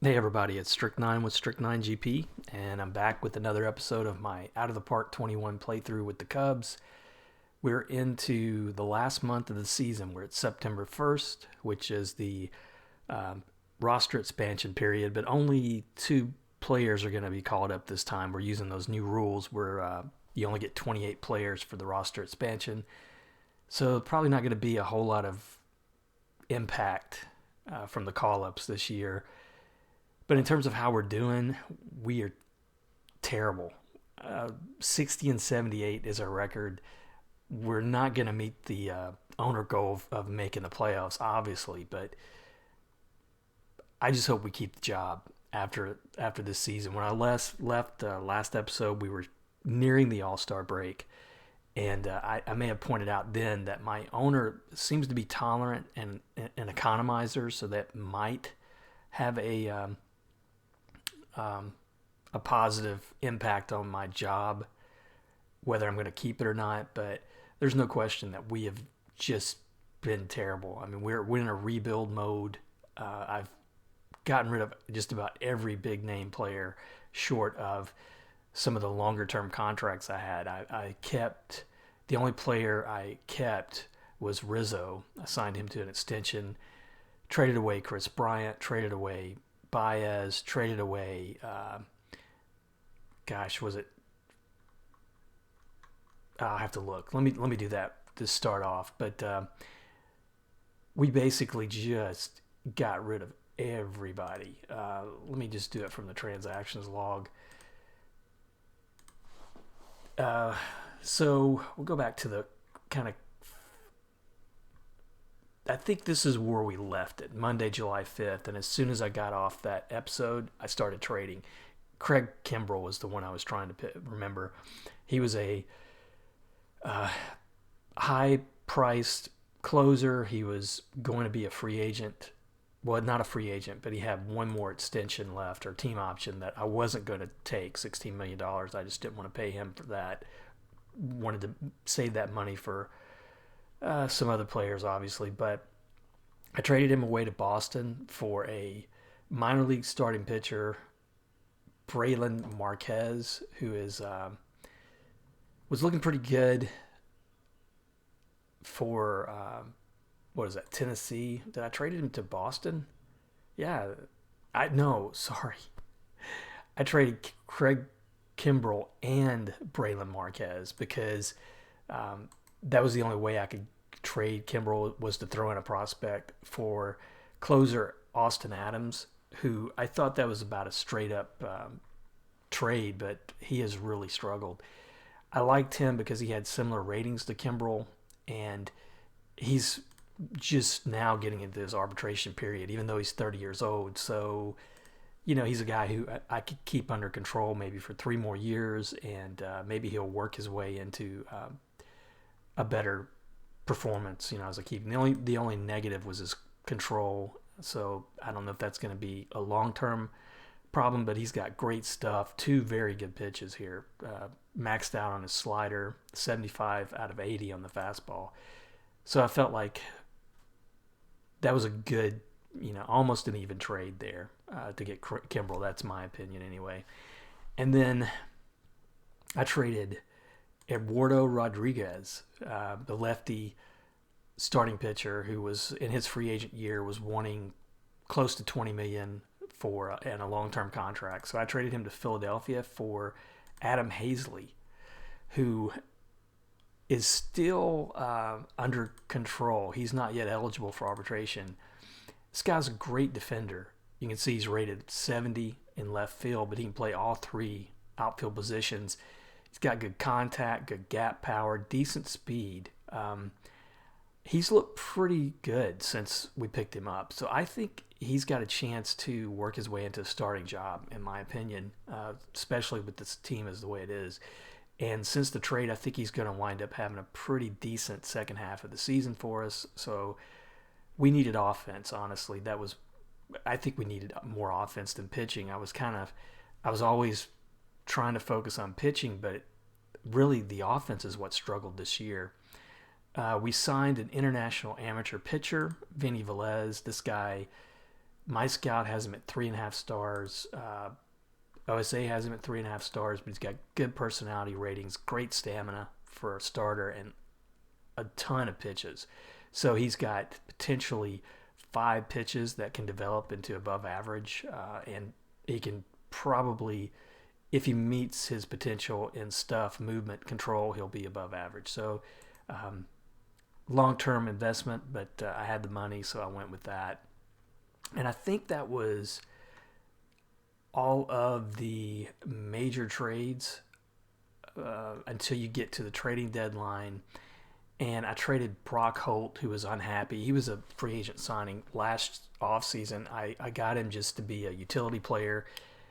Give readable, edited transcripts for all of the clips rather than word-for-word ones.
Hey everybody, it's Strict9 with Strict9 GP, and I'm back with another episode of my Out of the Park 21 playthrough with the Cubs. We're into the last month of the season. We're at September 1st, which is the um, roster expansion period, but only two players are going to be called up this time. We're using those new rules where you only get 28 players for the roster expansion. So probably not going to be a whole lot of impact from the call-ups this year. But in terms of how we're doing, we are terrible. 60 and 78 is our record. We're not going to meet the owner goal of making the playoffs, obviously, but I just hope we keep the job after this season. When I left last episode, we were nearing the All Star break, and I may have pointed out then that my owner seems to be tolerant and an economizer, so that might have um, a positive impact on my job, whether I'm going to keep it or not. But there's no question that we have just been terrible. I mean, we're in a rebuild mode. I've gotten rid of just about every big name player, short of some of the longer term contracts I had. I kept the only player I kept was Rizzo. I signed him to an extension. Traded away Chris Bryant. Traded away Baez. Traded away. Gosh, was it? I'll have to look. Let me do that to start off. But we basically just got rid of everybody. Let me just do it from the transactions log. So we'll go back to the kind of. I think this is where we left it, Monday, July 5th. And as soon as I got off that episode, I started trading. Craig Kimbrell was the one I was trying to remember. He was a high priced closer. He was going to be a free agent. Well, not a free agent, but he had one more extension left or team option that I wasn't going to take, $16 million. Dollars. I just didn't want to pay him for that. Wanted to save that money for some other players, obviously. But I traded him away to Boston for a minor league starting pitcher, Braylon Marquez, who is was looking pretty good for what is that, Tennessee? Did I trade him to Boston? Yeah, I no, sorry, I traded Craig Kimbrell and Braylon Marquez because that was the only way I could trade Kimbrell was to throw in a prospect for closer Austin Adams, who I thought that was about a straight up trade, but he has really struggled. I liked him because he had similar ratings to Kimbrell, and he's just now getting into his arbitration period, even though he's 30 years old. So, he's a guy who I could keep under control maybe for 3 more years, and maybe he'll work his way into a better performance. As I keep the only negative was his control. So I don't know if that's going to be a long term problem, but he's got great stuff. Two very good pitches here. Maxed out on his slider, 75 out of 80 on the fastball. So I felt like that was a good, almost an even trade there to get Kimbrell. That's my opinion anyway. And then I traded Eduardo Rodriguez, the lefty starting pitcher who was in his free agent year was wanting close to 20 million for and a long-term contract. So I traded him to Philadelphia for Adam Hazley, who is still under control. He's not yet eligible for arbitration. This guy's a great defender. You can see he's rated 70 in left field, but he can play all three outfield positions. He's got good contact, good gap power, decent speed. He's looked pretty good since we picked him up. So I think he's got a chance to work his way into a starting job, in my opinion, especially with this team as the way it is. And since the trade, I think he's going to wind up having a pretty decent second half of the season for us. So we needed offense, honestly. I think we needed more offense than pitching. I was always trying to focus on pitching, but really the offense is what struggled this year. We signed an international amateur pitcher, Vinny Velez. This guy My scout has him at 3.5 stars. OSA has him at 3.5 stars, but he's got good personality ratings, great stamina for a starter, and a ton of pitches. So he's got potentially 5 pitches that can develop into above average, and he can probably, if he meets his potential in stuff, movement, control, he'll be above average. So long-term investment, but I had the money, so I went with that. And I think that was all of the major trades until you get to the trading deadline. And I traded Brock Holt, who was unhappy. He was a free agent signing last offseason. I got him just to be a utility player.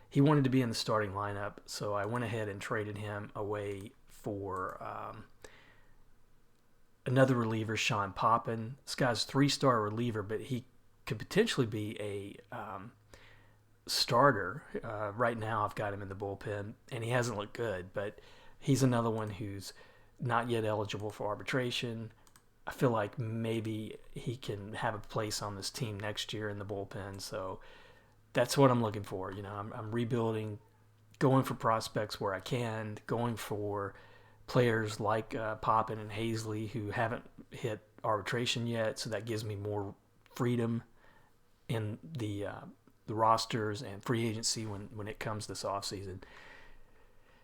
He wanted to be in the starting lineup, so I went ahead and traded him away for another reliever, Sean Poppin. This guy's a 3-star reliever, but he could potentially be a starter. Right now, I've got him in the bullpen, and he hasn't looked good, but he's another one who's not yet eligible for arbitration. I feel like maybe he can have a place on this team next year in the bullpen, so that's what I'm looking for. I'm rebuilding, going for prospects where I can, going for players like Poppin and Hazley who haven't hit arbitration yet, so that gives me more freedom in the rosters and free agency when it comes this offseason.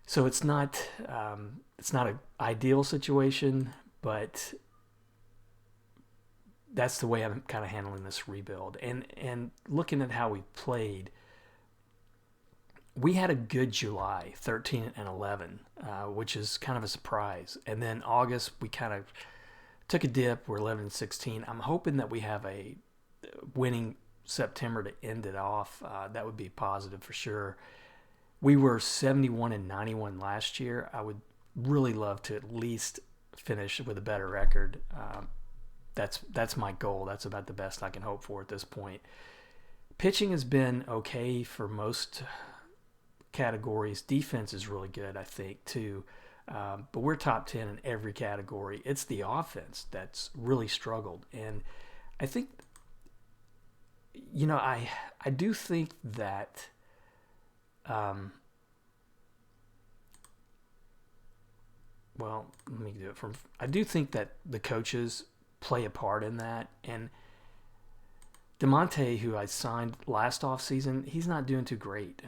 So it's not an ideal situation, but that's the way I'm kind of handling this rebuild. And looking at how we played, we had a good July, 13 and 11, which is kind of a surprise. And then August, we kind of took a dip. We're 11 and 16. I'm hoping that we have a winning September to end it off. That would be positive for sure. We were 71 and 91 last year. I would really love to at least finish with a better record. That's my goal. That's about the best I can hope for at this point. Pitching has been okay for most categories. Defense is really good, I think, too. But we're top 10 in every category. It's the offense that's really struggled. And I think, I do think that let me do it I do think that the coaches play a part in that. And DeMonte, who I signed last offseason, he's not doing too great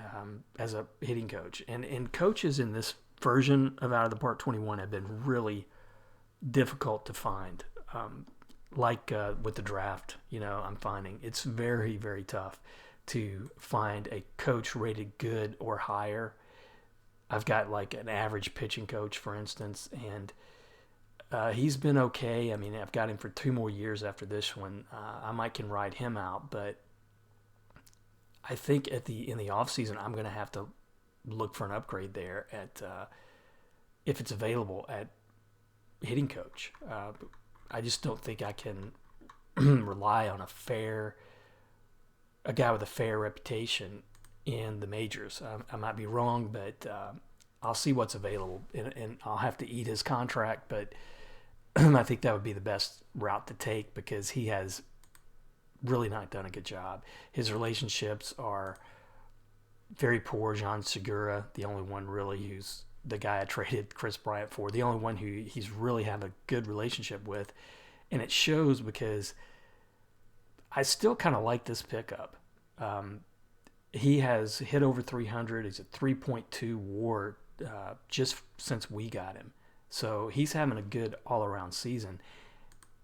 as a hitting coach. And coaches in this version of Out of the Park 21 have been really difficult to find. With the draft, I'm finding it's very, very tough to find a coach rated good or higher. I've got like an average pitching coach, for instance, and he's been okay. I mean, I've got him for 2 more years after this one. I might can ride him out, but I think in the off season, I'm going to have to look for an upgrade there at if it's available at hitting coach. I just don't think I can rely on a guy with a fair reputation in the majors. I might be wrong, but I'll see what's available, and I'll have to eat his contract, but I think that would be the best route to take because he has really not done a good job. His relationships are very poor. John Segura, the only one really who's the guy I traded Chris Bryant for, the only one who he's really have a good relationship with. And it shows because I still kind of like this pickup. He has hit over 300. He's at 3.2 WAR just since we got him. So he's having a good all-around season.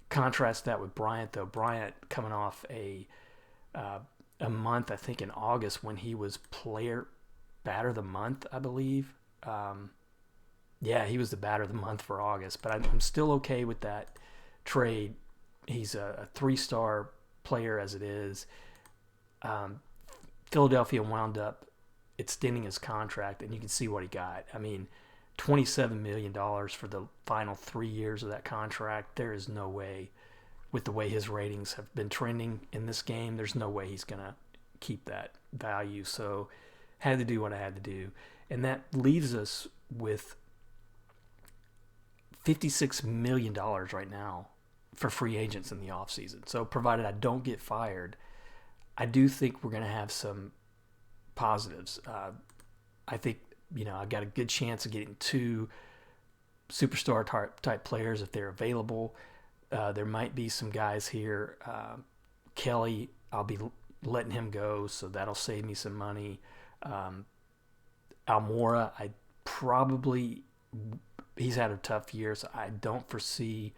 Contrast that with Bryant, though. Bryant coming off a month, I think in August, when he was player batter of the month, I believe. He was the batter of the month for August. But I'm still okay with that trade. He's a 3-star player as it is. Philadelphia wound up extending his contract, and you can see what he got. I mean, $27 million for the final 3 years of that contract. There is no way, with the way his ratings have been trending in this game, there's no way he's going to keep that value. So had to do what I had to do. And that leaves us with $56 million right now for free agents in the offseason. So provided I don't get fired, I do think we're going to have some positives. I think, I've got a good chance of getting two superstar type players if they're available. There might be some guys here. Kelly, I'll be letting him go, so that'll save me some money. Um, Almora, I probably he's had a tough year, so I don't foresee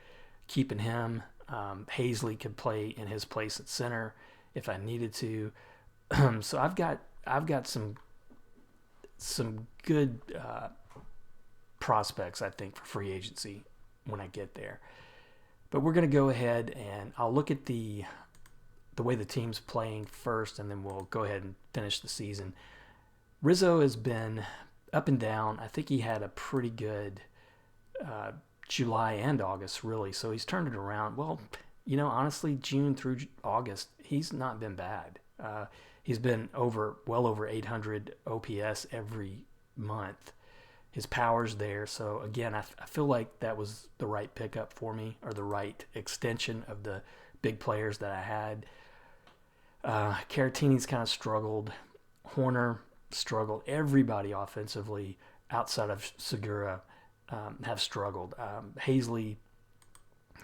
keeping him. Hazley could play in his place at center if I needed to. So I've got some good prospects, I think, for free agency when I get there. But we're going to go ahead and I'll look at the way the team's playing first, and then we'll go ahead and finish the season. Rizzo has been up and down. I think he had a pretty good July and August, really. So he's turned it around. Well, honestly, June through August, he's not been bad. He's been well over 800 OPS every month. His power's there. So again, I feel like that was the right pickup for me, or the right extension of the big players that I had. Caratini's kind of struggled. Horner struggled. Everybody offensively outside of Segura have struggled. Hazley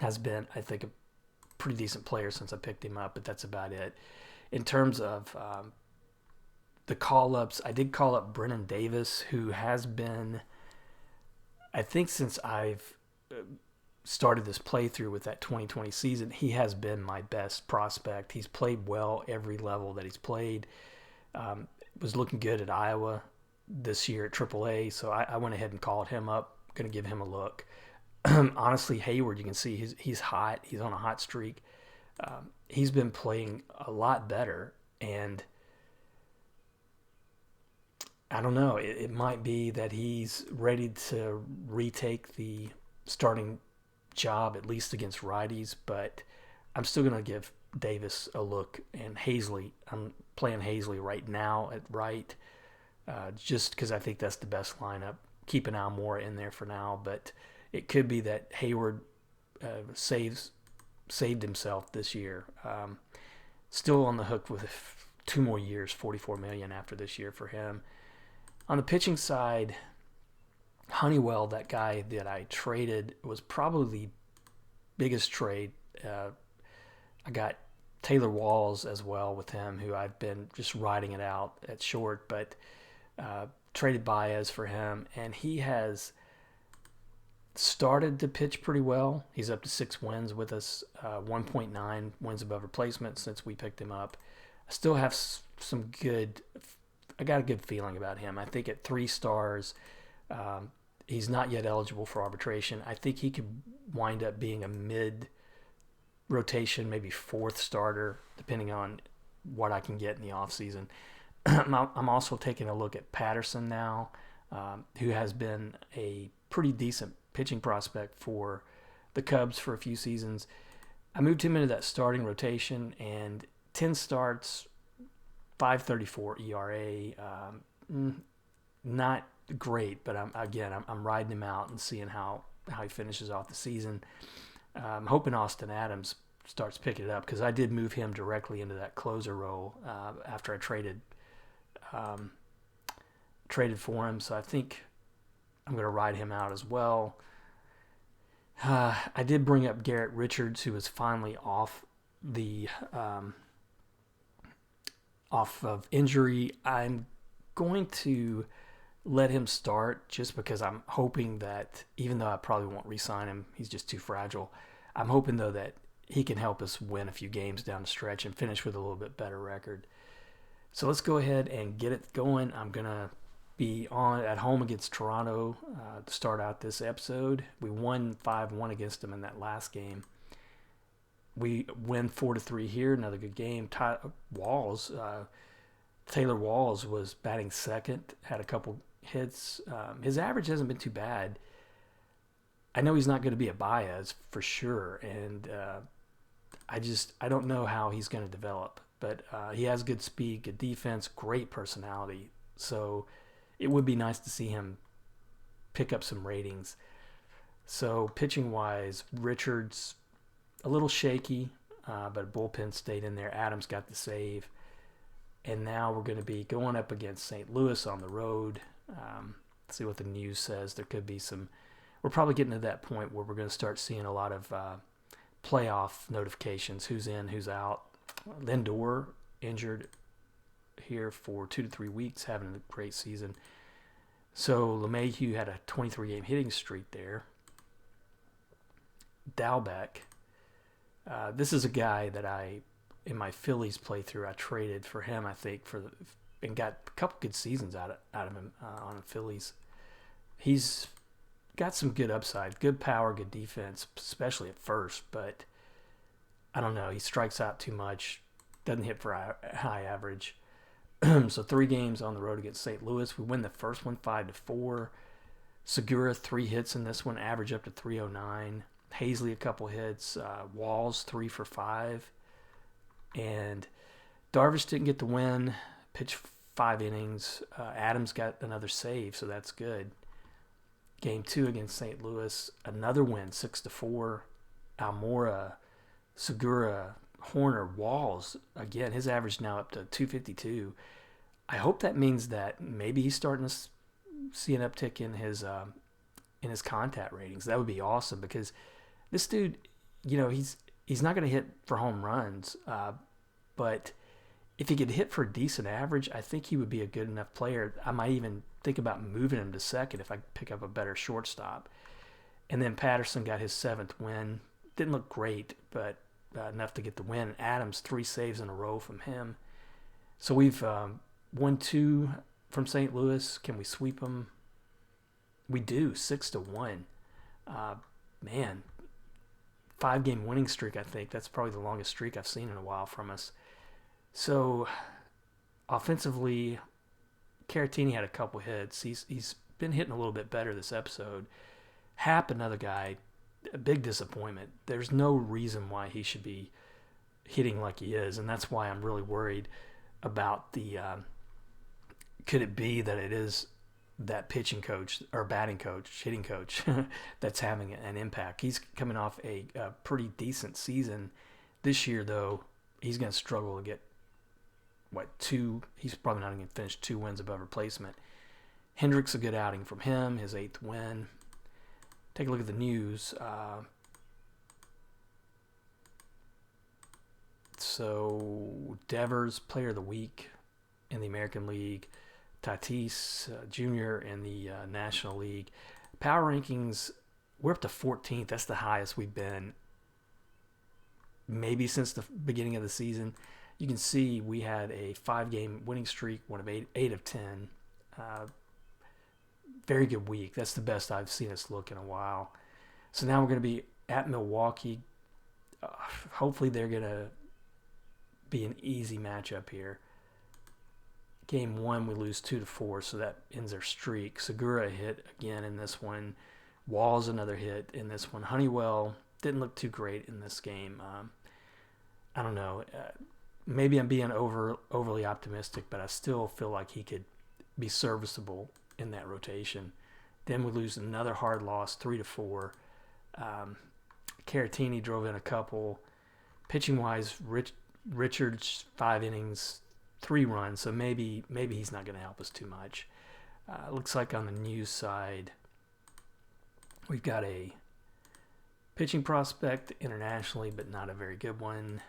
has been, I think, a pretty decent player since I picked him up, but that's about it. In terms of the call-ups, I did call up Brennan Davis, who has been, I think since I've started this playthrough with that 2020 season, he has been my best prospect. He's played well every level that he's played. Was looking good at Iowa this year at AAA, so I went ahead and called him up. Going to give him a look. Honestly, Hayward, you can see he's hot. He's on a hot streak. He's been playing a lot better, and I don't know. It might be that he's ready to retake the starting job, at least against righties, but I'm still going to give Davis a look. And Hazley, I'm playing Hazley right now at right, just because I think that's the best lineup. Keeping Almora in there for now, but it could be that Hayward saved himself this year. Still on the hook with 2 more years, $44 million after this year for him. On the pitching side, Honeywell, that guy that I traded, was probably the biggest trade. I got Taylor Walls as well with him, who I've been just riding it out at short, but traded Baez for him, and he has started to pitch pretty well. He's up to 6 wins with us, 1.9 wins above replacement since we picked him up. I still have I got a good feeling about him. I think at 3 stars, he's not yet eligible for arbitration. I think he could wind up being a mid rotation, maybe 4th starter, depending on what I can get in the offseason. I'm also taking a look at Patterson now, who has been a pretty decent pitching prospect for the Cubs for a few seasons. I moved him into that starting rotation, and 10 starts, 5.34 ERA. Not great, but I'm riding him out and seeing how he finishes off the season. I'm hoping Austin Adams starts picking it up, because I did move him directly into that closer role after I traded for him, so I think I'm going to ride him out as well. I did bring up Garrett Richards, who is finally off of injury. I'm going to let him start just because I'm hoping that, even though I probably won't re-sign him, he's just too fragile. I'm hoping, though, that he can help us win a few games down the stretch and finish with a little bit better record. So let's go ahead and get it going. I'm going to be at home against Toronto to start out this episode. We won 5-1 against them in that last game. We win 4-3 here, another good game. Taylor Walls was batting second, had a couple hits. His average hasn't been too bad. I know he's not going to be a Baez for sure, and I don't know how he's going to develop. But he has good speed, good defense, great personality. So it would be nice to see him pick up some ratings. So pitching-wise, Richards, a little shaky, but bullpen stayed in there. Adams got the save. And now we're going to be going up against St. Louis on the road. See what the news says. There could be some. We're probably getting to that point where we're going to start seeing a lot of playoff notifications. Who's in, who's out. Lindor injured here for 2 to 3 weeks, having a great season. So LeMahieu had a 23-game hitting streak there. Dalbec. This is a guy that in my Phillies playthrough, I traded for him, I think, and got a couple good seasons out of him on the Phillies. He's got some good upside, good power, good defense, especially at first, but I don't know. He strikes out too much, doesn't hit for high average. So 3 games on the road against St. Louis. We win the first one 5-4. Segura 3 hits in this one, average up to 309. Hazley a couple hits. Walls 3 for 5. And Darvish didn't get the win. Pitched 5 innings. Adams got another save, so that's good. Game 2 against St. Louis, another win, 6-4. Almora, Segura, Horner, Walls, again, his average now up to 252. I hope that means that maybe he's starting to see an uptick in his contact ratings. That would be awesome because this dude, he's not going to hit for home runs, but if he could hit for a decent average, I think he would be a good enough player. I might even think about moving him to second if I pick up a better shortstop. And then Patterson got his 7th win. Didn't look great, but enough to get the win. Adams, 3 saves in a row from him. So we've won 2 from St. Louis. Can we sweep them? We do, 6-1. Man, 5-game winning streak, I think. That's probably the longest streak I've seen in a while from us. So offensively, Caratini had a couple hits. He's been hitting a little bit better this episode. Happ, another guy, a big disappointment. There's no reason why he should be hitting like he is, and that's why I'm really worried about the could it be that it is that pitching coach or batting coach, hitting coach that's having an impact. He's coming off a pretty decent season. This year, though, he's going to struggle to get, 2? He's probably not going to finish 2 wins above replacement. Hendricks, a good outing from him, his 8th win. Take a look at the news. So Devers, Player of the Week in the American League. Tatis Jr. in the National League. Power rankings, we're up to 14th. That's the highest we've been maybe since the beginning of the season. You can see we had a 5-game winning streak, one of 8 of 10. Very good week. That's the best I've seen us look in a while. So now we're going to be at Milwaukee. Hopefully they're going to be an easy matchup here. Game 1, we lose 2-4, so that ends our streak. Segura hit again in this one. Walls another hit in this one. Honeywell didn't look too great in this game. I don't know. Maybe I'm being overly optimistic, but I still feel like he could be serviceable in that rotation. Then we lose another hard loss, 3-4. Caratini drove in a couple. Pitching-wise, Richards, 5 innings, 3 runs, so maybe he's not going to help us too much. Looks like on the news side, we've got a pitching prospect internationally, but not a very good one.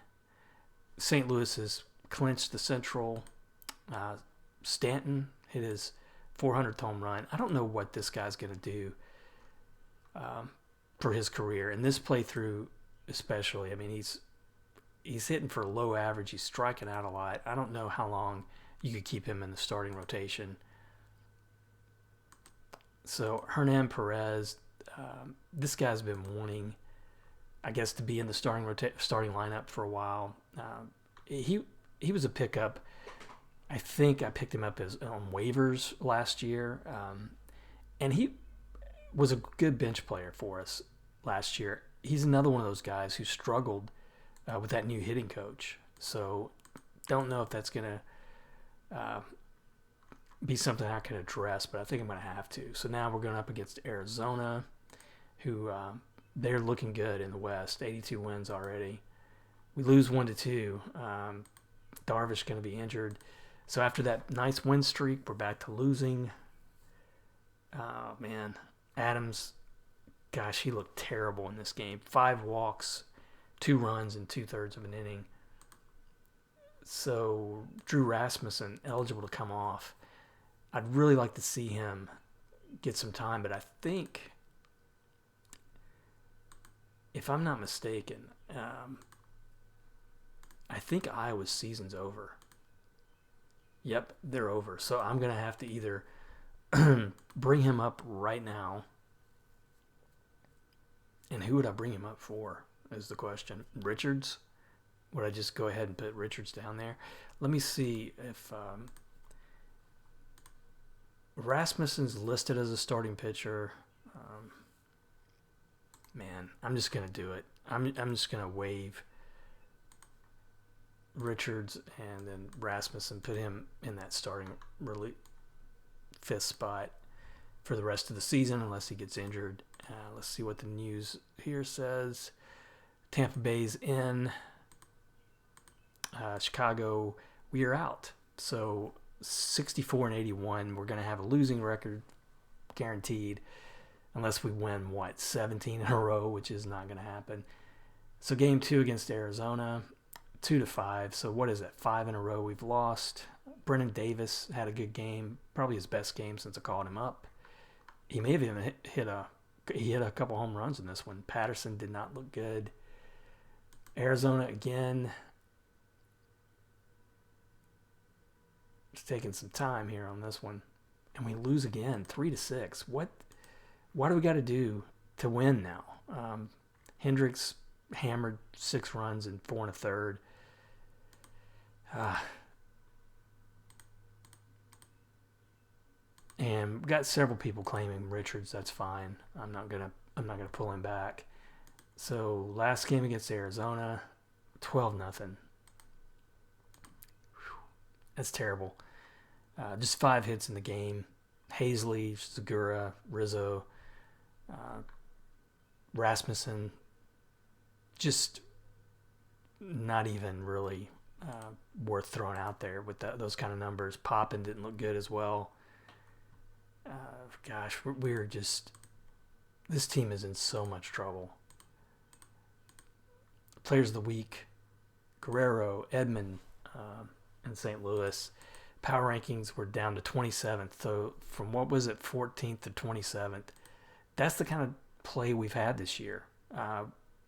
St. Louis has clinched the Central. Stanton hit his 400th home run. I don't know what this guy's going to do for his career. In this playthrough especially, I mean, he's hitting for a low average. He's striking out a lot. I don't know how long you could keep him in the starting rotation. So Hernan Perez, this guy's been wanting, I guess, to be in the starting lineup for a while. He was a pickup. I think I picked him up on waivers last year, and he was a good bench player for us last year. He's another one of those guys who struggled with that new hitting coach. So don't know if that's going to be something I can address, but I think I'm going to have to. So now we're going up against Arizona, who they're looking good in the West, 82 wins already. We lose 1-2. Darvish going to be injured. So after that nice win streak, we're back to losing. Oh, man. Adams, gosh, he looked terrible in this game. 5 walks, 2 runs, and 2/3 of an inning. So Drew Rasmussen, eligible to come off. I'd really like to see him get some time, but I think, if I'm not mistaken, I think Iowa's season's over. Yep, they're over. So I'm going to have to either bring him up right now. And who would I bring him up for is the question. Richards? Would I just go ahead and put Richards down there? Let me see if Rasmussen's listed as a starting pitcher. Man, I'm just going to do it. I'm just going to waive Richards and then Rasmussen, put him in that starting really 5th spot for the rest of the season unless he gets injured. Let's see what the news here says. Tampa Bay's in. Chicago, we are out. So 64-81. We're going to have a losing record guaranteed unless we win, 17 in a row, which is not going to happen. So game 2 against Arizona, 2-5. So what is that? 5 in a row we've lost. Brennan Davis had a good game, probably his best game since I called him up. He may have even hit a couple home runs in this one. Patterson did not look good. Arizona again. It's taking some time here on this one. And we lose again, 3-6. What do we got to do to win now? Hendricks hammered 6 runs in 4 1/3. And we got several people claiming Richards. That's fine. I'm not gonna pull him back. So last game against Arizona, 12-0. That's terrible. Just 5 hits in the game. Hazley, Segura, Rizzo, Rasmussen. Just not even really worth throwing out there with those kind of numbers. Poppin didn't look good as well. Gosh, we're just... This team is in so much trouble. Players of the week, Guerrero, Edman, in St. Louis. Power rankings were down to 27th. So from what was it, 14th to 27th. That's the kind of play we've had this year.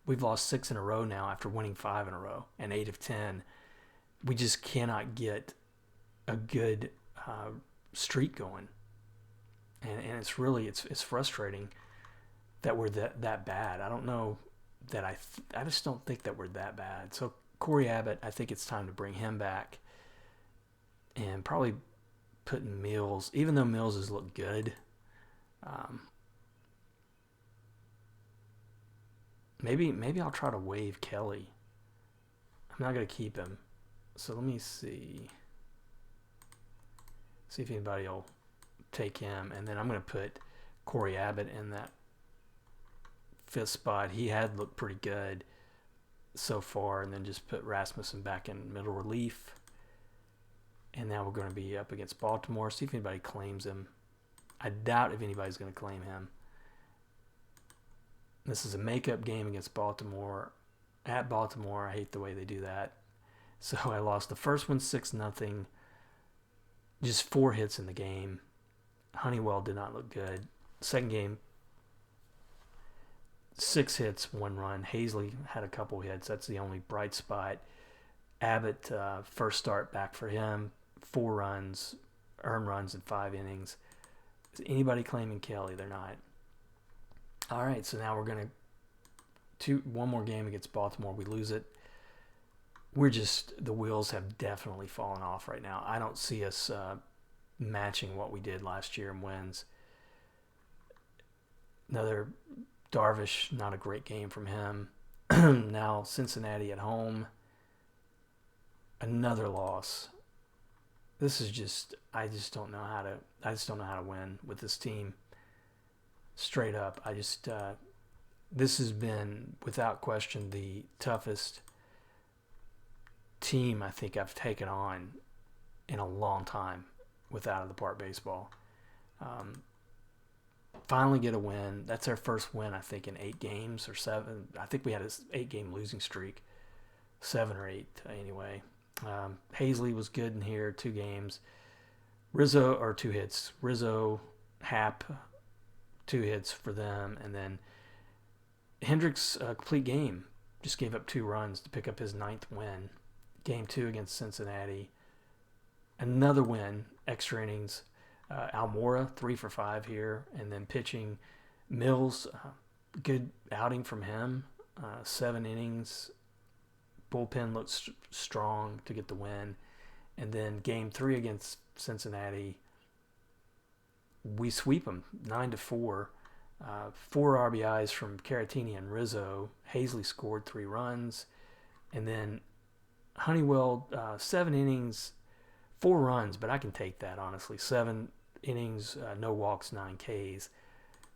We've lost 6 in a row now after winning 5 in a row and 8 of 10. We just cannot get a good streak going. And it's really, it's frustrating that we're that bad. I don't know that I just don't think that we're that bad. So Corey Abbott, I think it's time to bring him back and probably putting Mills, even though Mills has looked good. Maybe I'll try to waive Kelly. I'm not going to keep him. So let me see if anybody will take him. And then I'm going to put Corey Abbott in that 5th spot. He had looked pretty good so far. And then just put Rasmussen back in middle relief. And now we're going to be up against Baltimore. See if anybody claims him. I doubt if anybody's going to claim him. This is a makeup game against Baltimore. At Baltimore, I hate the way they do that. So I lost the first one 6-0. Just 4 hits in the game. Honeywell did not look good. Second game, 6 hits, 1 run. Hazley had a couple hits. That's the only bright spot. Abbott, first start back for him. 4 runs, earned runs in 5 innings. Is anybody claiming Kelly? They're not. All right, so now we're going to one more game against Baltimore. We lose it. The wheels have definitely fallen off right now. I don't see us matching what we did last year in wins. Another Darvish, not a great game from him. Now Cincinnati at home. Another loss. This is just, I just don't know how to win with this team. Straight up, this has been without question the toughest team I think I've taken on in a long time with out of the park baseball. Um, Finally get a win. That's our first win, I think, in 8 games or 7. I think we had an 8-game losing streak, 7 or 8 anyway. Hazley was good in here, 2 games. Rizzo, or 2 hits. Rizzo, Hap, 2 hits for them, and then Hendricks, complete game, just gave up 2 runs to pick up his 9th win. Game 2 against Cincinnati, another win, extra innings. Almora, 3 for 5 here, and then pitching Mills, good outing from him, 7 innings. Bullpen looked strong to get the win, and then game 3 against Cincinnati, we sweep them 9-4. 4 RBIs from Caratini and Rizzo. Hazley scored 3 runs, and then Honeywell, 7 innings, 4 runs, but I can take that, honestly. 7 innings, no walks, 9 Ks.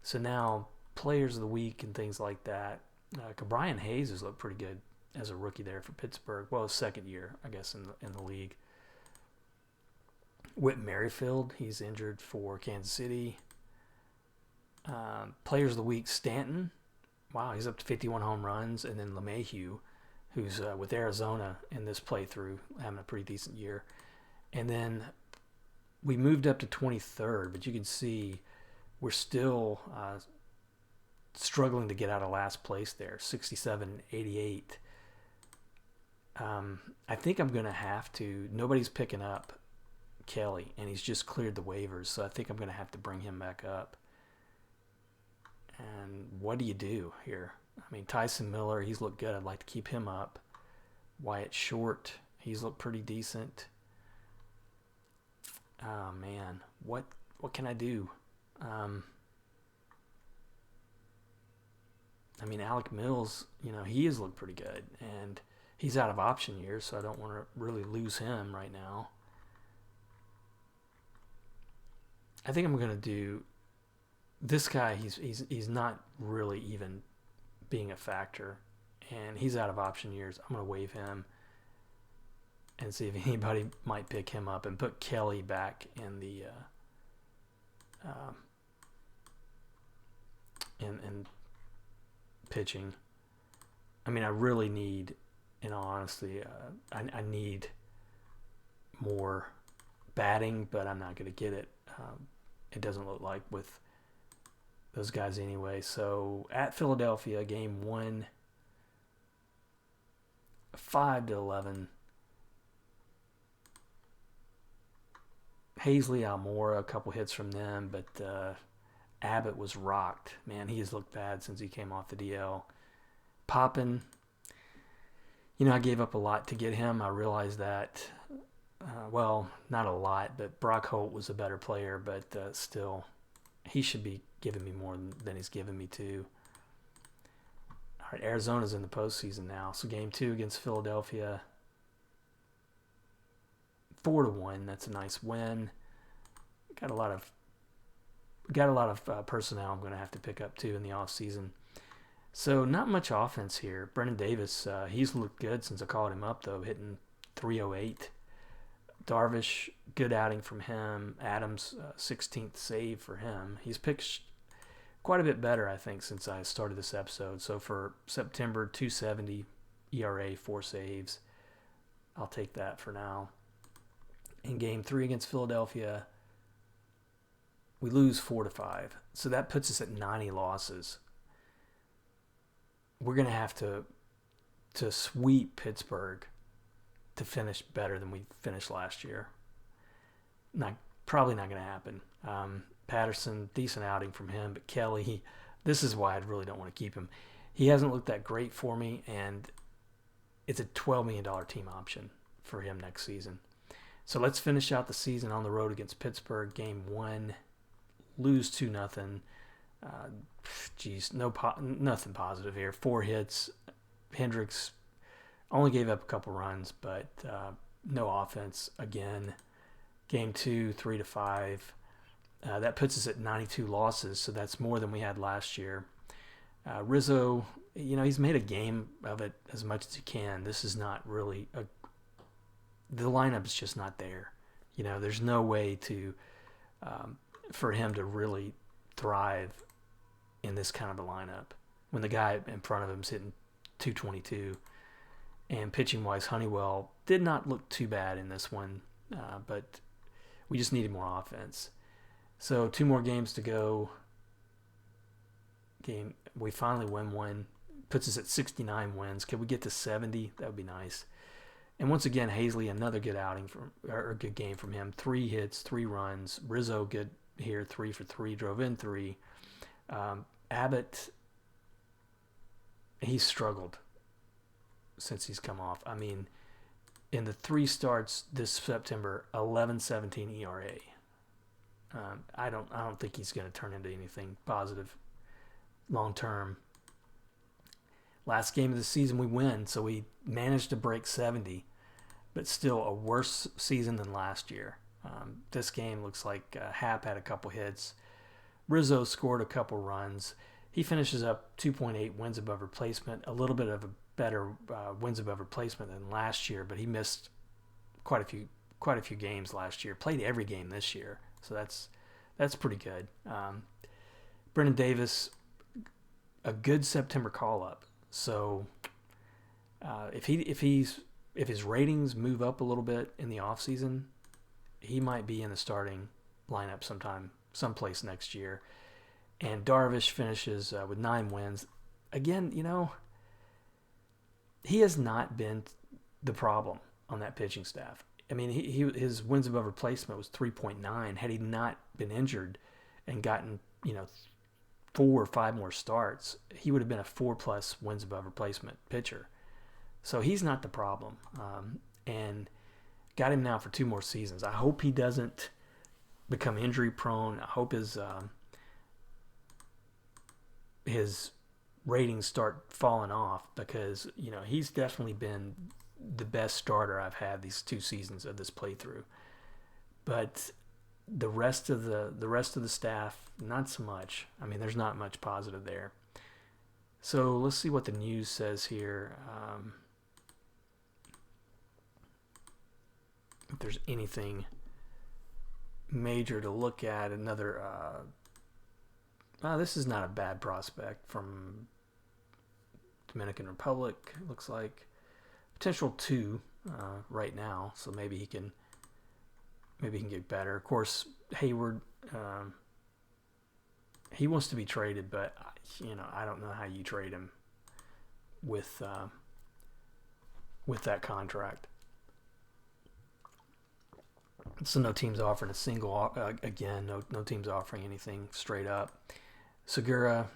So now players of the week and things like that. Brian Hayes has looked pretty good as a rookie there for Pittsburgh. Well, his second year, I guess, in the league. Whit Merrifield, he's injured for Kansas City. Players of the week, Stanton. Wow, he's up to 51 home runs. And then LeMahieu, who's with Arizona in this playthrough, having a pretty decent year. And then we moved up to 23rd, but you can see we're still struggling to get out of last place there, 67-88. I think I'm going to have to, nobody's picking up Kelly, and he's just cleared the waivers, so I think I'm going to have to bring him back up. And what do you do here? I mean, Tyson Miller, he's looked good. I'd like to keep him up. Wyatt Short, he's looked pretty decent. Oh, man. What can I do? I mean, Alec Mills, he has looked pretty good. And he's out of option years, so I don't want to really lose him right now. I think I'm going to do this guy. He's not really even being a factor, and he's out of option years. I'm going to waive him and see if anybody might pick him up and put Kelly back in the in pitching. I mean, I really need, in all honesty, I need more batting, but I'm not going to get it. It doesn't look like with those guys anyway. So at Philadelphia, game 1, 5-11. Hazley, Almora, a couple hits from them, but Abbott was rocked. Man, he has looked bad since he came off the DL. Poppin, I gave up a lot to get him. I realized that. Well, not a lot, but Brock Holt was a better player, but still, he should be giving me more than he's giving me too. All right, Arizona's in the postseason now. So game 2 against Philadelphia, 4-1. That's a nice win. Got a lot of personnel I'm going to have to pick up too in the off season. So not much offense here. Brennan Davis, he's looked good since I called him up though, hitting 308. Darvish, good outing from him. Adams, 16th save for him. He's pitched quite a bit better, I think, since I started this episode. So for September, 270 ERA, 4 saves. I'll take that for now. In game 3 against Philadelphia, we lose 4-5. So that puts us at 90 losses. We're going to have to sweep Pittsburgh to finish better than we finished last year. Probably not going to happen. Patterson, decent outing from him, but Kelly, this is why I really don't want to keep him. He hasn't looked that great for me, and it's a $12 million team option for him next season. So let's finish out the season on the road against Pittsburgh. Game 1, lose 2-0. Nothing positive here. 4 hits. Hendricks only gave up a couple runs, but no offense again. Game 2, 3-5. That puts us at 92 losses, so that's more than we had last year. Rizzo, he's made a game of it as much as he can. This is not really the lineup is just not there. There's no way to for him to really thrive in this kind of a lineup when the guy in front of him is hitting 222. And pitching wise, Honeywell did not look too bad in this one, but we just needed more offense. So 2 more games to go. We finally win one, puts us at 69 wins. Could we get to 70? That would be nice. And once again, Hazley, another good good game from him. 3 hits, 3 runs. Rizzo good here, 3 for 3, drove in 3. Abbott, he's struggled since he's come off. I mean, in the 3 starts this September, 11.17 ERA. I don't think he's going to turn into anything positive long term. Last game of the season we win, so we managed to break 70, but still a worse season than last year. This game looks like Happ had a couple hits. Rizzo scored a couple runs. He finishes up 2.8 wins above replacement, a little bit of a better wins above replacement than last year, but he missed quite a few games last year. Played every game this year, so that's pretty good. Brendan Davis, a good September call up. So if his ratings move up a little bit in the offseason, he might be in the starting lineup someplace next year. And Darvish finishes with 9 wins. Again, he has not been the problem on that pitching staff. I mean, his wins above replacement was 3.9. Had he not been injured and gotten 4 or 5 more starts, he would have been a 4+ wins above replacement pitcher. So he's not the problem. And got him now for 2 more seasons. I hope he doesn't become injury prone. I hope his ratings start falling off, because he's definitely been the best starter I've had these 2 seasons of this playthrough. But the rest of the staff, not so much. I mean, there's not much positive there. So let's see what the news says here. If there's anything major to look at. Another this is not a bad prospect from Dominican Republic. Looks like potential 2 right now, so maybe he can get better. Of course, Hayward, he wants to be traded, but I don't know how you trade him with that contract. So no team's offering a single. Again, no team's offering anything straight up. Segura,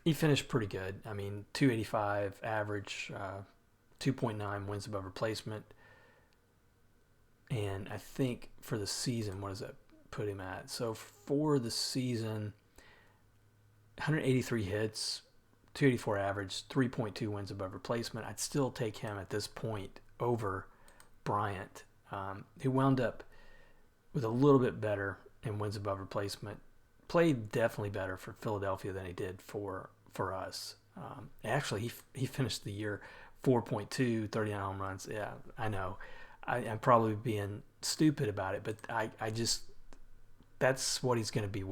he finished pretty good. I mean, 285 average, 2.9 wins above replacement. And I think for the season, what does that put him at? So for the season, 183 hits, 284 average, 3.2 wins above replacement. I'd still take him at this point over Bryant, who wound up with a little bit better in wins above replacement. Played definitely better for Philadelphia than he did for us. Actually, he finished the year 4.2, 39 home runs. Yeah, I know. I'm probably being stupid about it, but I just, that's what he's going to be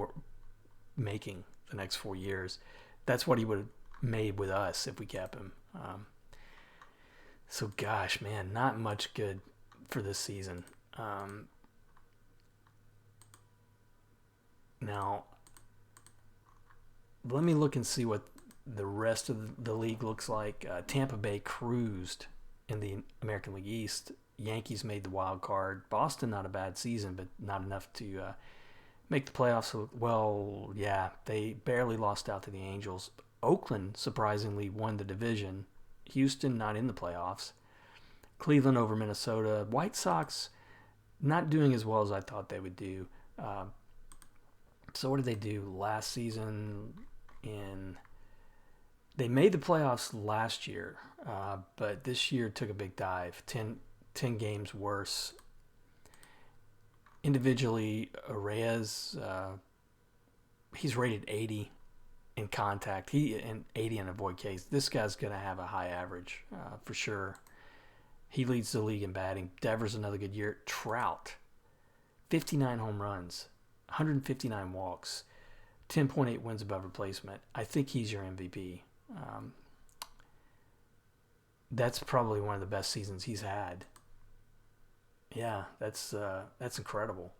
making the next 4 years. That's what he would have made with us if we kept him. So gosh, man, not much good for this season. Now, let me look and see what the rest of the league looks like. Tampa Bay cruised in the American League East. Yankees made the wild card. Boston, not a bad season, but not enough to make the playoffs. So, well, yeah, they barely lost out to the Angels. Oakland, surprisingly, won the division. Houston, not in the playoffs. Cleveland over Minnesota. White Sox, not doing as well as I thought they would do. So what did they do last season? They made the playoffs last year, but this year took a big dive. 10 games worse. Individually, Reyes, he's rated 80 in contact. And 80 in avoid case. This guy's going to have a high average for sure. He leads the league in batting. Devers another good year. Trout, 59 home runs, 159 walks, 10.8 wins above replacement. I think he's your MVP. Um, that's probably one of the best seasons he's had. Yeah, that's incredible.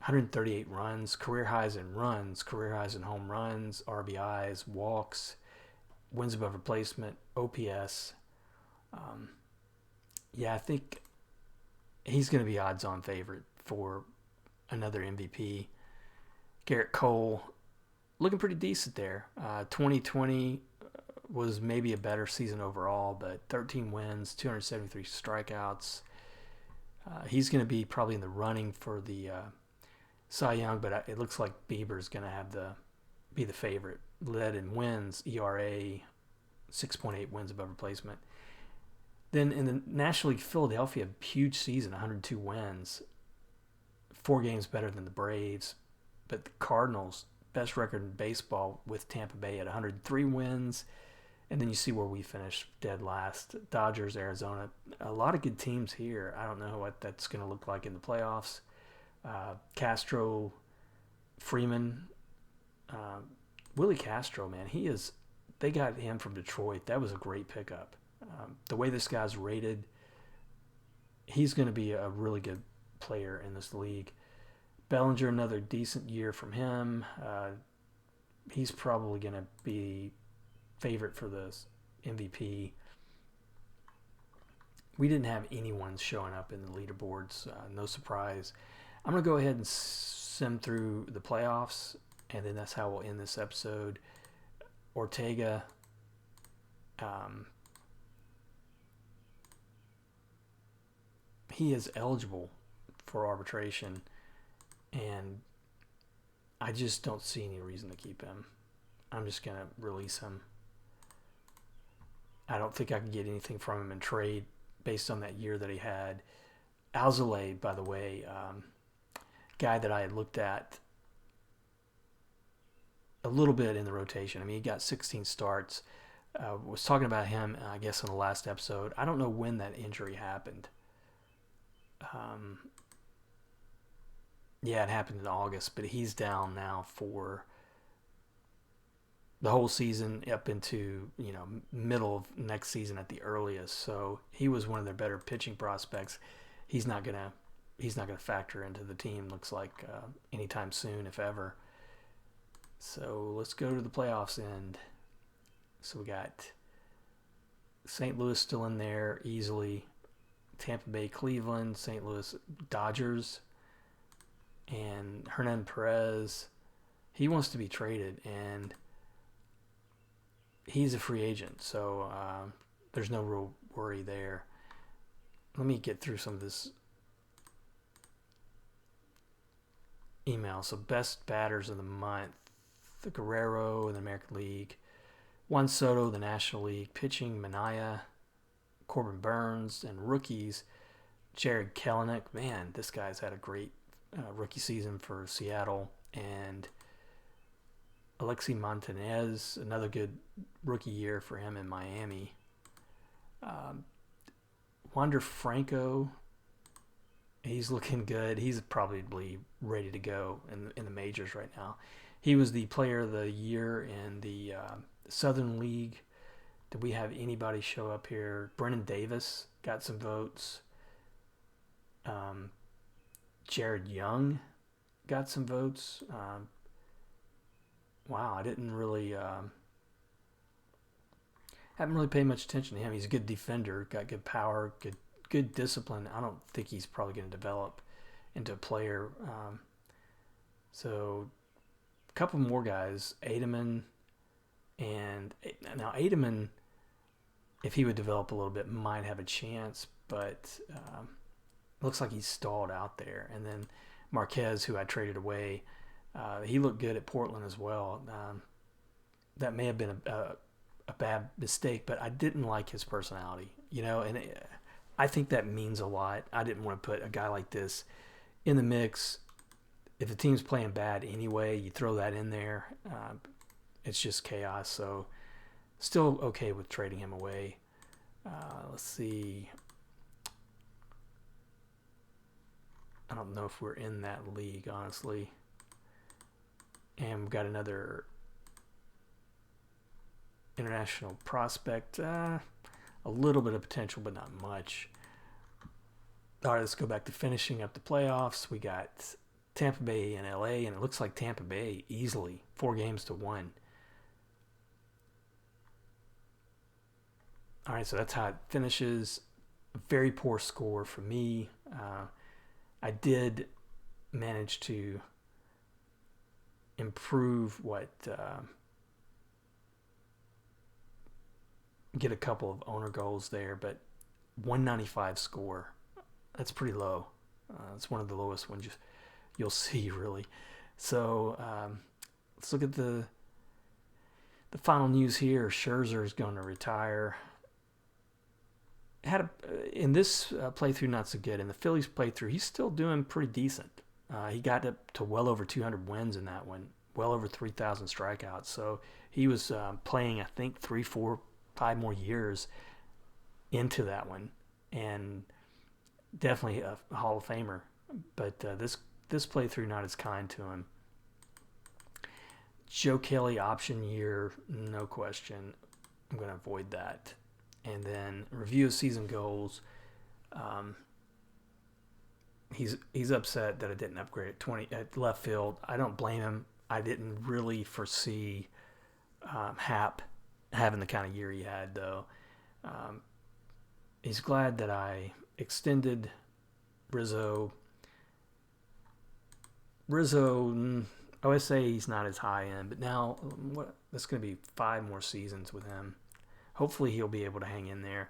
138 runs, career highs in runs, career highs in home runs, RBIs, walks, wins above replacement, OPS. Um, yeah, I think he's going to be odds-on favorite for another MVP. Garrett Cole looking pretty decent there. 2020 was maybe a better season overall, but 13 wins, 273 strikeouts. He's going to be probably in the running for the Cy Young, but it looks like Bieber's going to have be the favorite. Led in wins, ERA, 6.8 wins above replacement. Then in the National League, Philadelphia, huge season, 102 wins, 4 games better than the Braves. But the Cardinals, best record in baseball with Tampa Bay at 103 wins. And then you see where we finished dead last. Dodgers, Arizona, a lot of good teams here. I don't know what that's going to look like in the playoffs. Castro, Freeman, Willie Castro, man, they got him from Detroit. That was a great pickup. The way this guy's rated, he's going to be a really good player in this league. Bellinger, another decent year from him. He's probably going to be favorite for the MVP. We didn't have anyone showing up in the leaderboards. No surprise. I'm going to go ahead and sim through the playoffs, and then that's how we'll end this episode. Ortega, he is eligible for arbitration, and I just don't see any reason to keep him. I'm just going to release him. I don't think I can get anything from him in trade based on that year that he had. Alzolay, by the way, guy that I had looked at a little bit in the rotation. I mean, he got 16 starts. Was talking about him, I guess, in the last episode. I don't know when that injury happened. Yeah, it happened in August, but he's down now for the whole season up into middle of next season at the earliest. So he was one of their better pitching prospects. He's not gonna factor into the team. Looks like anytime soon, if ever. So let's go to the playoffs end. So we got St. Louis still in there easily. Tampa Bay, Cleveland, St. Louis, Dodgers, and Hernan Perez. He wants to be traded, and he's a free agent, so there's no real worry there. Let me get through some of this email. So best batters of the month: the Guerrero in the American League, Juan Soto, the National League, pitching Manaea, Corbin Burns, and rookies Jared Kelenic. Man, this guy's had a great rookie season for Seattle, and Alexi Montanez, another good rookie year for him in Miami. Wander Franco, he's looking good. He's probably ready to go in the majors right now. He was the player of the year in the Southern League. Did we have anybody show up here? Brennan Davis got some votes. Jared Young got some votes. Wow, I didn't really haven't really paid much attention to him. He's a good defender, got good power, good discipline. I don't think he's probably going to develop into a player. So a couple more guys, Ademan, and now Ademan, if he would develop a little bit, might have a chance, but looks like he's stalled out there. And then Marquez, who I traded away, he looked good at Portland as well. That may have been a bad mistake, but I didn't like his personality, and I think that means a lot. I didn't want to put a guy like this in the mix. If the team's playing bad anyway, you throw that in there. It's just chaos. So still okay with trading him away. Let's see. don't know if we're in that league, honestly. And we've got another international prospect. A little bit of potential, but not much. All right, let's go back to finishing up the playoffs. We got Tampa Bay and LA, and it looks like Tampa Bay easily 4-1. All right, so that's how it finishes. A very poor score for me. I did manage to improve get a couple of owner goals there, but 195 score, that's pretty low. It's one of the lowest ones you'll see, really. So let's look at the final news here. Scherzer is going to retire. In this playthrough, not so good. In the Phillies playthrough, he's still doing pretty decent. He got up to well over 200 wins in that one, well over 3,000 strikeouts. So he was playing, I think, 3, 4, 5 more years into that one, and definitely a Hall of Famer. But this playthrough not as kind to him. Joe Kelly option year, no question. I'm going to avoid that. And then review of season goals. He's upset that I didn't upgrade at left field. I don't blame him. I didn't really foresee Hap having the kind of year he had, though. He's glad that I extended Rizzo. OSA, he's not as high end, but now that's going to be 5 more seasons with him. Hopefully he'll be able to hang in there.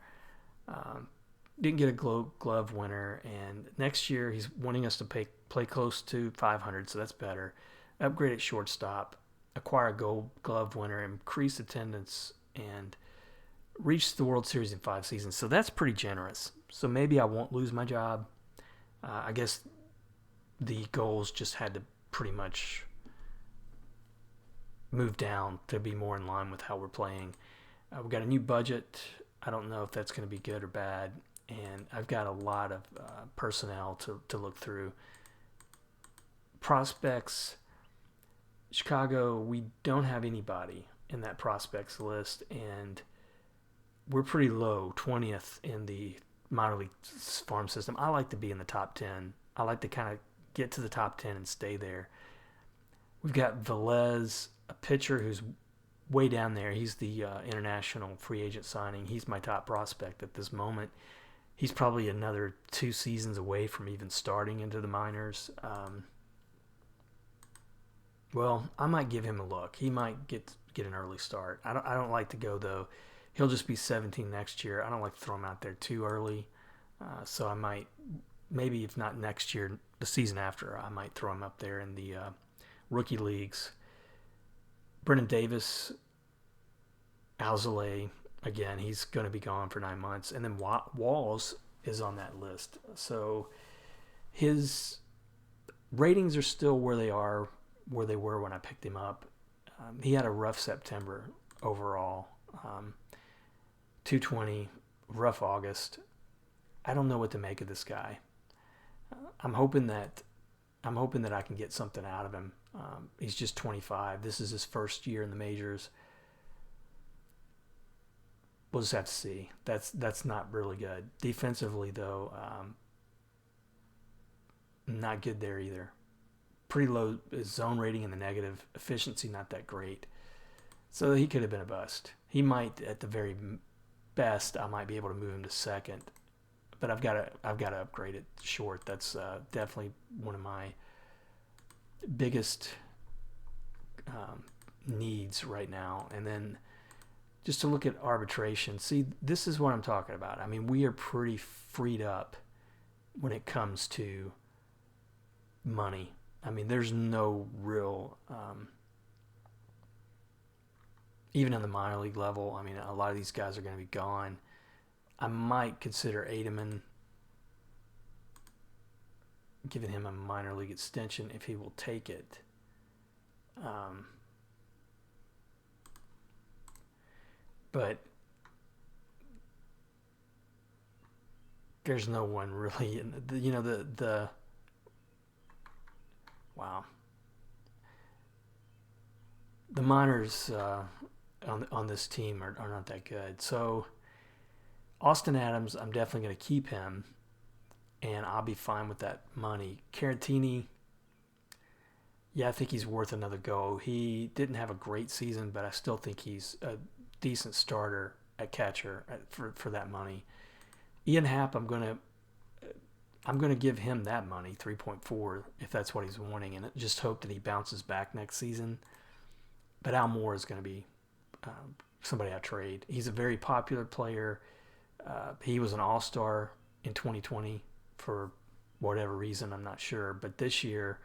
Didn't get a glove winner, and next year he's wanting us to play close to 500, so that's better. Upgrade at shortstop, acquire a gold glove winner, increase attendance, and reach the World Series in 5 seasons. So that's pretty generous. So maybe I won't lose my job. I guess the goals just had to pretty much move down to be more in line with how we're playing. We've got a new budget. I don't know if that's going to be good or bad. And I've got a lot of personnel to look through. Prospects, Chicago, we don't have anybody in that prospects list. And we're pretty low, 20th in the minor league farm system. I like to be in the top 10. I like to kind of get to the top 10 and stay there. We've got Velez, a pitcher who's way down there. He's the international free agent signing. He's my top prospect at this moment. He's probably another 2 seasons away from even starting into the minors. Well, I might give him a look. He might get an early start. I don't like to go, though. He'll just be 17 next year. I don't like to throw him out there too early. So I might, maybe if not next year, the season after, I might throw him up there in the rookie leagues. Brennan Davis, Alzolay, again, he's going to be gone for 9 months. And then Walls is on that list. So his ratings are still where they were when I picked him up. He had a rough September overall. 220, rough August. I don't know what to make of this guy. I'm hoping that I can get something out of him. He's just 25. This is his first year in the majors. We'll just have to see. That's not really good. Defensively, though, not good there either. Pretty low zone rating in the negative. Efficiency not that great. So he could have been a bust. He might, at the very best, I might be able to move him to second. But I've got to upgrade it short. That's definitely one of my biggest needs right now. And then just to look at arbitration. See, this is what I'm talking about. I mean, we are pretty freed up when it comes to money. I mean, there's no real, even on the minor league level, I mean, a lot of these guys are going to be gone. I might consider Ademan, giving him a minor league extension if he will take it. But there's no one really, the Wow. The minors on this team are not that good. So Austin Adams, I'm definitely going to keep him, and I'll be fine with that money. Caratini, yeah, I think he's worth another go. He didn't have a great season, but I still think he's a decent starter at catcher for that money. Ian Happ, I'm gonna give him that money, 3.4, if that's what he's wanting, and just hope that he bounces back next season. But Al Moore is going to be somebody I trade. He's a very popular player. He was an all-star in 2020 for whatever reason, I'm not sure. But this year,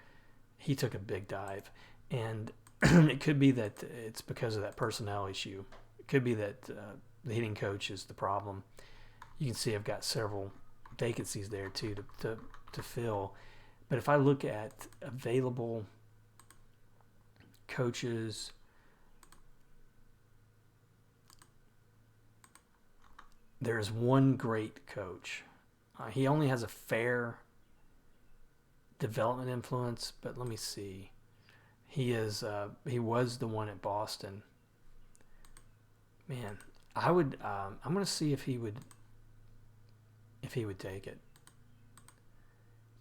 he took a big dive. And it could be that it's because of that personnel issue. It could be that the hitting coach is the problem. You can see I've got several vacancies there, too, to fill. But if I look at available coaches, there's one great coach. He only has a fair development influence, but let me see. He was the one at Boston. Man, I'm gonna see if he would take it.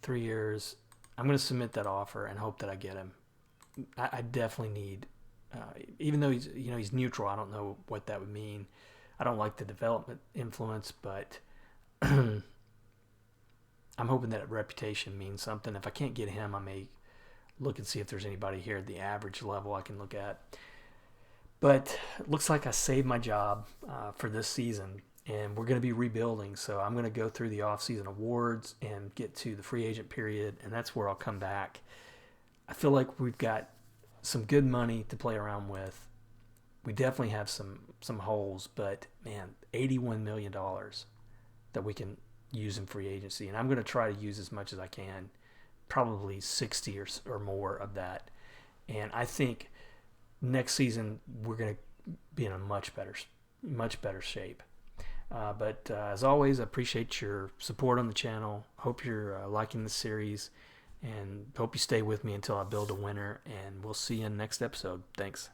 3 years. I'm gonna submit that offer and hope that I get him. I definitely need, even though he's neutral. I don't know what that would mean. I don't like the development influence, but I'm hoping that reputation means something. If I can't get him, I may look and see if there's anybody here at the average level I can look at. But it looks like I saved my job for this season, and we're going to be rebuilding. So I'm going to go through the offseason awards and get to the free agent period, and that's where I'll come back. I feel like we've got some good money to play around with. We definitely have some holes, but man, $81 million that we can use in free agency, and I'm going to try to use as much as I can, probably 60 or more of that. And I think next season we're going to be in a much better shape. But as always, I appreciate your support on the channel. Hope you're liking the series, and hope you stay with me until I build a winner. And we'll see you in the next episode. Thanks.